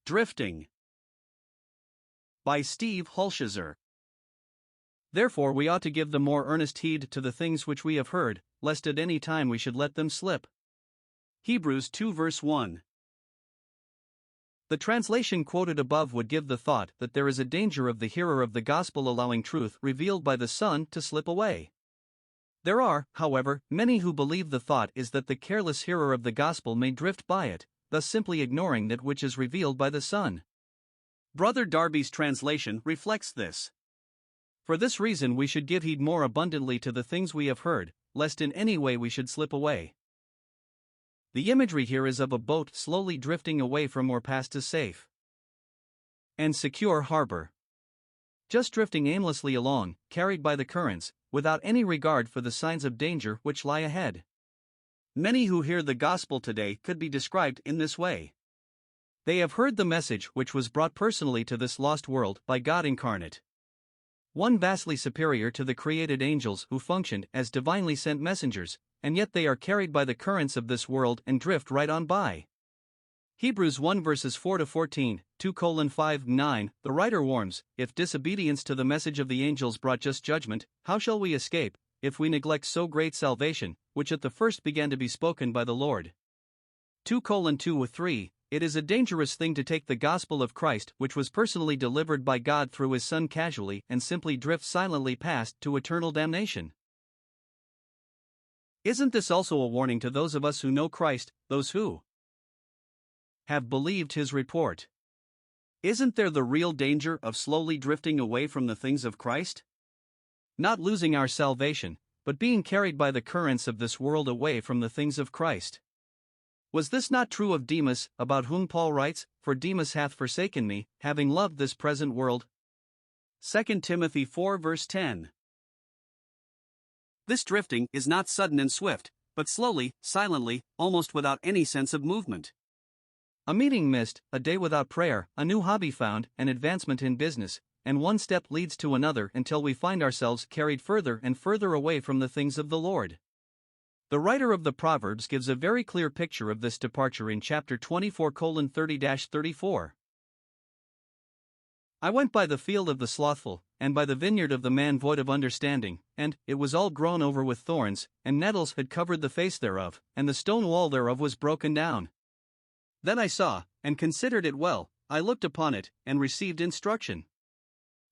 Drifting. By Steve Hulshizer. Therefore we ought to give the more earnest heed to the things which we have heard, lest at any time we should let them slip. Hebrews 2 verse 1. The translation quoted above would give the thought that there is a danger of the hearer of the gospel allowing truth revealed by the Son to slip away. There are, however, many who believe the thought is that the careless hearer of the gospel may drift by it, thus simply ignoring that which is revealed by the Son. Brother Darby's translation reflects this. For this reason we should give heed more abundantly to the things we have heard, lest in any way we should slip away. The imagery here is of a boat slowly drifting away from or past a safe and secure harbor. Just drifting aimlessly along, carried by the currents, without any regard for the signs of danger which lie ahead. Many who hear the gospel today could be described in this way. They have heard the message which was brought personally to this lost world by God incarnate. One vastly superior to the created angels who functioned as divinely sent messengers, and yet they are carried by the currents of this world and drift right on by. Hebrews 1 verses 4-14, 2:5-9, the writer warns, if disobedience to the message of the angels brought just judgment, how shall we escape, if we neglect so great salvation, which at the first began to be spoken by the Lord? 2:2-3, it is a dangerous thing to take the gospel of Christ which was personally delivered by God through his Son casually and simply drift silently past to eternal damnation. Isn't this also a warning to those of us who know Christ, those who have believed his report? Isn't there the real danger of slowly drifting away from the things of Christ? Not losing our salvation, but being carried by the currents of this world away from the things of Christ. Was this not true of Demas, about whom Paul writes, "For Demas hath forsaken me, having loved this present world"? 2 Timothy 4 verse 10. This drifting is not sudden and swift, but slowly, silently, almost without any sense of movement. A meeting missed, a day without prayer, a new hobby found, an advancement in business, and one step leads to another until we find ourselves carried further and further away from the things of the Lord. The writer of the Proverbs gives a very clear picture of this departure in chapter 24:30-34. I went by the field of the slothful, and by the vineyard of the man void of understanding, and it was all grown over with thorns, and nettles had covered the face thereof, and the stone wall thereof was broken down. Then I saw, and considered it well, I looked upon it, and received instruction.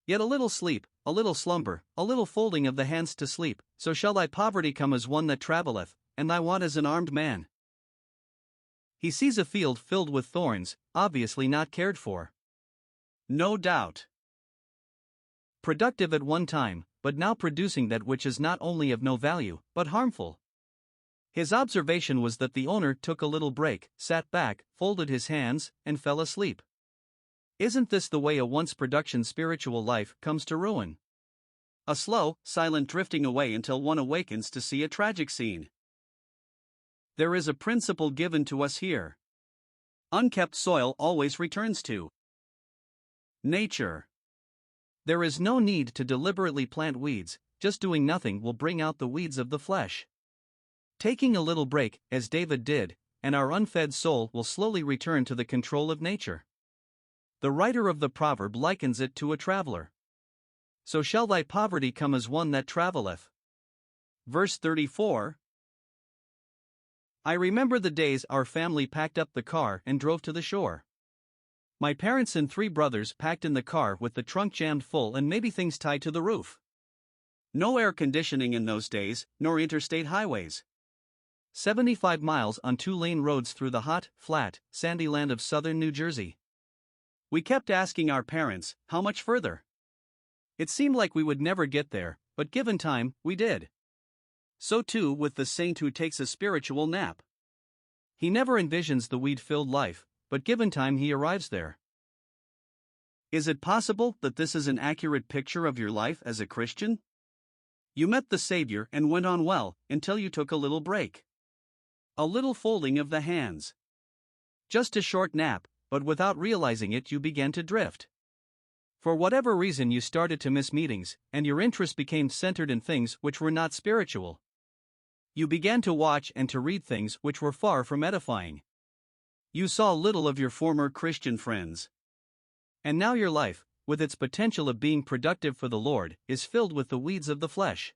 Yet a little sleep, a little slumber, a little folding of the hands to sleep, so shall thy poverty come as one that travelleth, and thy want as an armed man. He sees a field filled with thorns, obviously not cared for. No doubt productive at one time, but now producing that which is not only of no value, but harmful. His observation was that the owner took a little break, sat back, folded his hands, and fell asleep. Isn't this the way a once production spiritual life comes to ruin? A slow, silent drifting away until one awakens to see a tragic scene. There is a principle given to us here. Unkept soil always returns to nature. There is no need to deliberately plant weeds, just doing nothing will bring out the weeds of the flesh. Taking a little break, as David did, and our unfed soul will slowly return to the control of nature. The writer of the proverb likens it to a traveler. So shall thy poverty come as one that travelleth. Verse 34. I remember the days our family packed up the car and drove to the shore. My parents and 3 brothers packed in the car with the trunk jammed full and maybe things tied to the roof. No air conditioning in those days, nor interstate highways. 75 miles on 2-lane roads through the hot, flat, sandy land of southern New Jersey. We kept asking our parents, how much further? It seemed like we would never get there, but given time, we did. So too with the saint who takes a spiritual nap. He never envisions the weed-filled life, but given time he arrives there. Is it possible that this is an accurate picture of your life as a Christian? You met the Savior and went on well, until you took a little break. A little folding of the hands. Just a short nap, but without realizing it you began to drift. For whatever reason you started to miss meetings, and your interest became centered in things which were not spiritual. You began to watch and to read things which were far from edifying. You saw little of your former Christian friends. And now your life, with its potential of being productive for the Lord, is filled with the weeds of the flesh.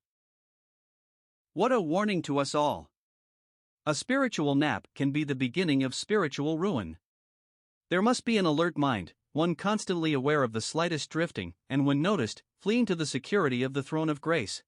What a warning to us all! A spiritual nap can be the beginning of spiritual ruin. There must be an alert mind, one constantly aware of the slightest drifting, and when noticed, fleeing to the security of the throne of grace.